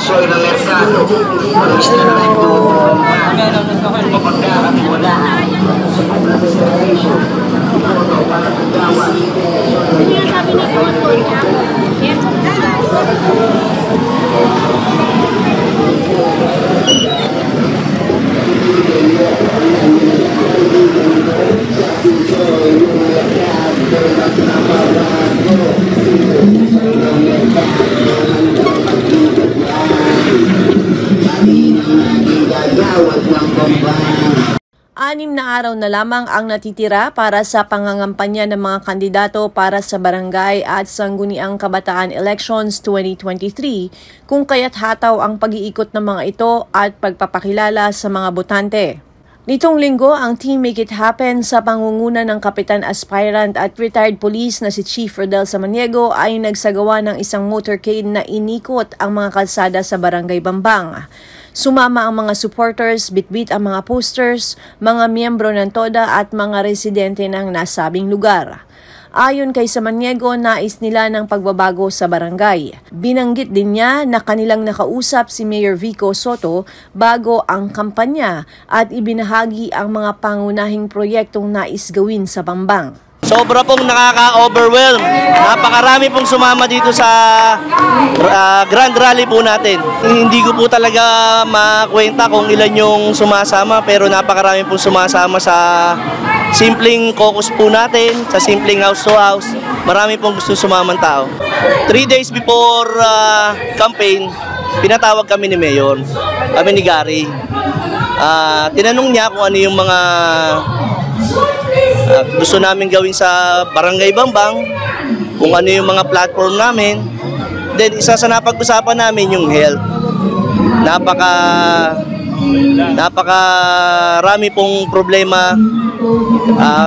Soy ng merkado, pag-isla na ito, kapag-karat wala, sa pag-presentation, ito, parang-gawa. Hindi na sabi na ito niya. Yes. Anim na araw na lamang ang natitira para sa pangangampanya ng mga kandidato para sa barangay at sangguniang kabataan elections 2023, kung kaya't hataw ang pag-iikot ng mga ito at pagpapakilala sa mga botante. Nitong linggo, ang Team Make It Happen sa pangunguna ng Kapitan Aspirant at Retired Police na si Chief Rodel Samaniego ay nagsagawa ng isang motorcade na inikot ang mga kalsada sa Barangay Bambang. Sumama ang mga supporters, bitbit ang mga posters, mga miyembro ng TODA at mga residente ng nasabing lugar. Ayon kay Samaniego, nais nila ng pagbabago sa barangay. Binanggit din niya na kanilang nakausap si Mayor Vico Soto bago ang kampanya at ibinahagi ang mga pangunahing proyektong nais gawin sa Bambang. Sobra pong nakaka-overwhelm. Napakarami pong sumama dito sa Grand Rally po natin. Hindi ko po talaga makwenta kung ilan yung sumasama, pero napakarami pong sumasama sa simpleng caucus po natin, sa simpleng house to house. Marami pong gusto sumamang tao. 3 days before campaign, pinatawag kami ni Mayor, kami ni Gary. Tinanong niya kung ano yung mga gusto namin gawin sa Barangay Bambang, kung ano yung mga platform namin. Then isa sa napag-usapan namin yung health. Napakarami pong problema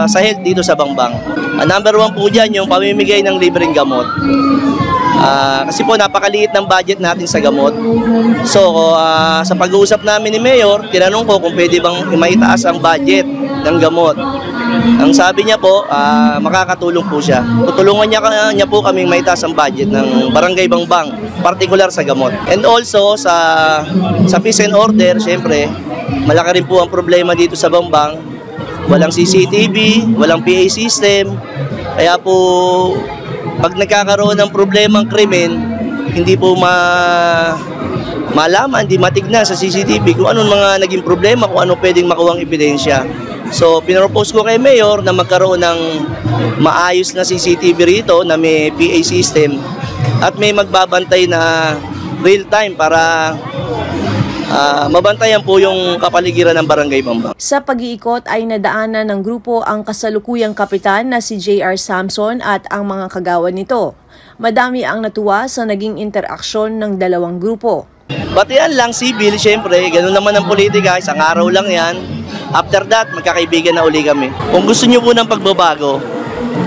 sa health dito sa Bambang. Number 1 po dyan yung pamimigay ng libreng gamot. Kasi po napakaliit ng budget natin sa gamot. So sa pag-uusap namin ni Mayor, tinanong ko kung pwede bang maitaas ang budget ng gamot. Ang sabi niya po, makakatulong po siya. Tutulungan niya po kaming maitaas ang budget ng Barangay Bambang, particular sa gamot. And also sa peace and order, syempre, malaki rin po ang problema dito sa Bambang. Walang CCTV, walang PA system. Kaya po pag nagkakaroon ng problema ang krimen, hindi po malaman, hindi matignan sa CCTV kung anong mga naging problema, kung ano pwedeng makuhang ebidensya. So, pinropose ko kay Mayor na magkaroon ng maayos na CCTV rito na may PA system at may magbabantay na real time para mabantayan po yung kapaligiran ng Barangay Bambang. Sa pag-iikot ay nadaanan ng grupo ang kasalukuyang kapitan na si J.R. Samson at ang mga kagawan nito. Madami ang natuwa sa naging interaksyon ng dalawang grupo. Batian lang, civil, syempre, ganun naman ang politika, isang araw lang yan. After that, magkakaibigan na uli kami. Kung gusto nyo po ng pagbabago,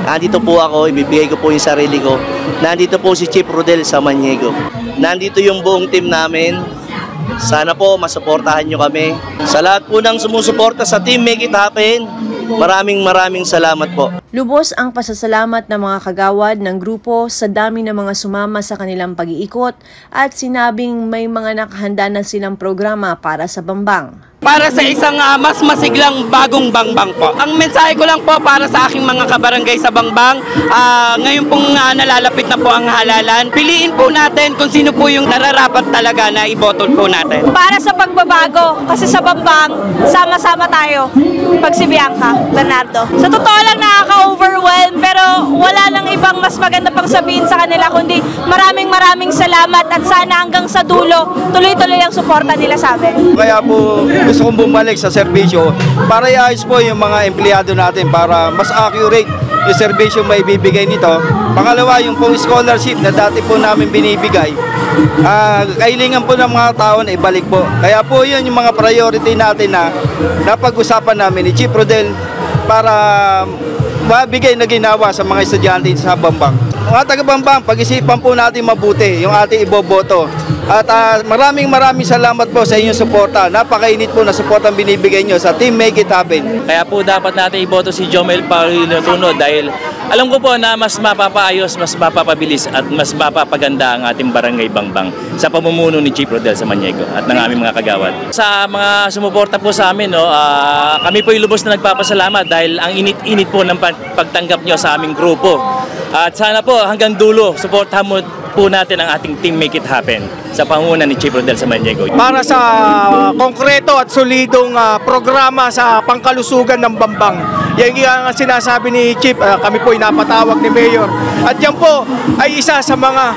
nandito po ako, ibibigay ko po yung sarili ko. Nandito po si Chief Rodel Samaniego. Nandito yung buong team namin. Sana po masuportahan nyo kami. Sa lahat po ng sumusuporta sa Team Make It Happen, maraming salamat po. Lubos ang pasasalamat ng mga kagawad ng grupo sa dami ng mga sumama sa kanilang pag-iikot at sinabing may mga nakahanda na silang programa para sa Bambang. Para sa isang mas masiglang bagong Bambang po. Ang mensahe ko lang po para sa aking mga kabarangay sa Bambang, ngayon pong nalalapit na po ang halalan, piliin po natin kung sino po yung nararapat talaga na iboto po natin. Para sa pagbabago, kasi sa Bambang, sama-sama tayo. Pag si Bianca Bernardo. Sa totoo lang nakaka-overwhelm, pero wala nang ibang mas maganda pang sabihin sa kanila, kundi maraming salamat at sana hanggang sa dulo, tuloy-tuloy ang suporta nila sa amin. Kaya po, gusto kong bumalik sa serbisyo para iayos po yung mga empleyado natin para mas accurate yung serbisyo may bibigay nito. Pangalawa, yung pong scholarship na dati po namin binibigay, kailangan po ng mga tao na ibalik po. Kaya po yun yung mga priority natin na napag-usapan namin ni Chief Rodel para mabigay na ginawa sa mga estudyante sa Bambang. Mga taga-Bambang, pag-isipan po natin mabuti yung ating iboboto. At maraming salamat po sa inyong suporta. Napakainit po na suporta ang binibigay nyo sa Team Make It Happen. Kaya po dapat natin iboto si Jomel Paulino dahil alam ko po na mas mapapaayos, mas mapapabilis at mas mapapaganda ang ating barangay Bangbang sa pamumuno ni Chief Rodel Samaniego at ng aming mga kagawad. Sa mga sumuporta po sa amin, kami po lubos na nagpapasalamat dahil ang init-init po ng pagtanggap nyo sa aming grupo. At sana po hanggang dulo, suportahan mo po natin ang ating Team Make It Happen sa pangunan ni Chief Rodel Samaniego. Para sa konkreto at solidong programa sa pangkalusugan ng Bambang. Yan ang sinasabi ni Chief, kami po napatawag ni Mayor. At yan po ay isa sa mga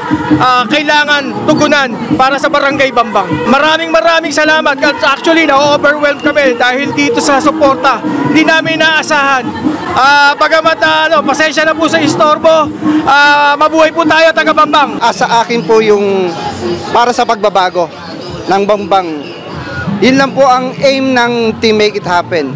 kailangan tugunan para sa Barangay Bambang. Maraming salamat. Actually, na-overwhelmed kami dahil dito sa suporta. Hindi namin naasahan. Bagamat pasensya na po sa istorbo, mabuhay po tayo taga Bambang. Sa akin po yung para sa pagbabago ng Bambang. Yun lang po ang aim ng Team Make It Happen.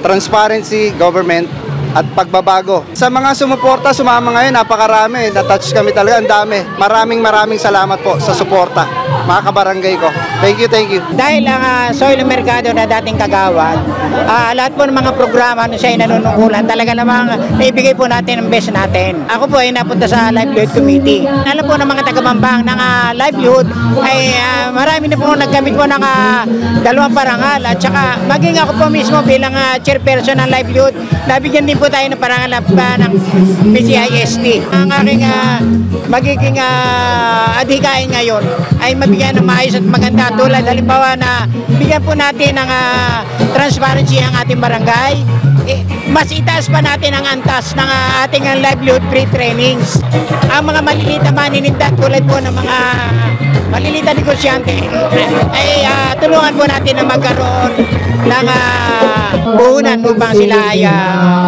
Transparency, government, at pagbabago. Sa mga sumuporta, sumama ngayon, napakarami. Na-touch kami talaga, ang dami. Maraming salamat po sa suporta, mga kabarangay ko. Thank you. Dahil ang Soil Mercado na dating kagawad, lahat po ng mga programa na siya ay nanunungkulan, talaga namang naibigay po natin ang best natin. Ako po ay napunta sa Livelihood Committee. Alam po ng mga taga-Bambang ng livelihood ay marami na po nagkamit po ng 2 parangal at saka maging ako po mismo bilang chairperson ng livelihood, nabigyan din po tayo ng parangal ng PCIST. Ang aking magiging adhikain ngayon ay mabigyan ng maayos at maganda tulad halimbawa na bigyan po natin ng transparency ang ating barangay. Mas itaas pa natin ang antas ng ating livelihood pre-trainings. Ang mga maliliit na manininda tulad po ng mga maliliit na negosyante ay tulungan po natin na magkaroon ng puhunan upang sila ay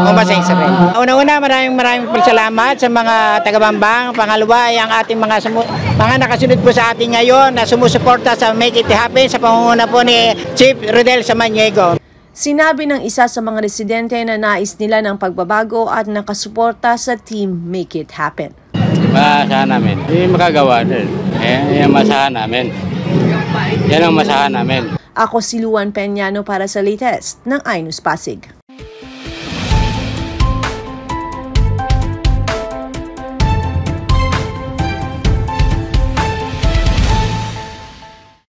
umasay sa rin. Una-una, maraming salamat sa mga taga-Bambang. Pangalawa ay ang ating mga nakasunod po sa ating ngayon na sumusuporta sa Make It Happen sa pangunguna po ni Chief Rodel Samaniego. Sinabi ng isa sa mga residente na nais nila ng pagbabago at nakasuporta sa Team Make It Happen. Masahan namin. Hindi makagawa din. Yan masahan namin. Yan ang masahan namin. Ako si Luan Peñano para sa latest ng iNews Pasig.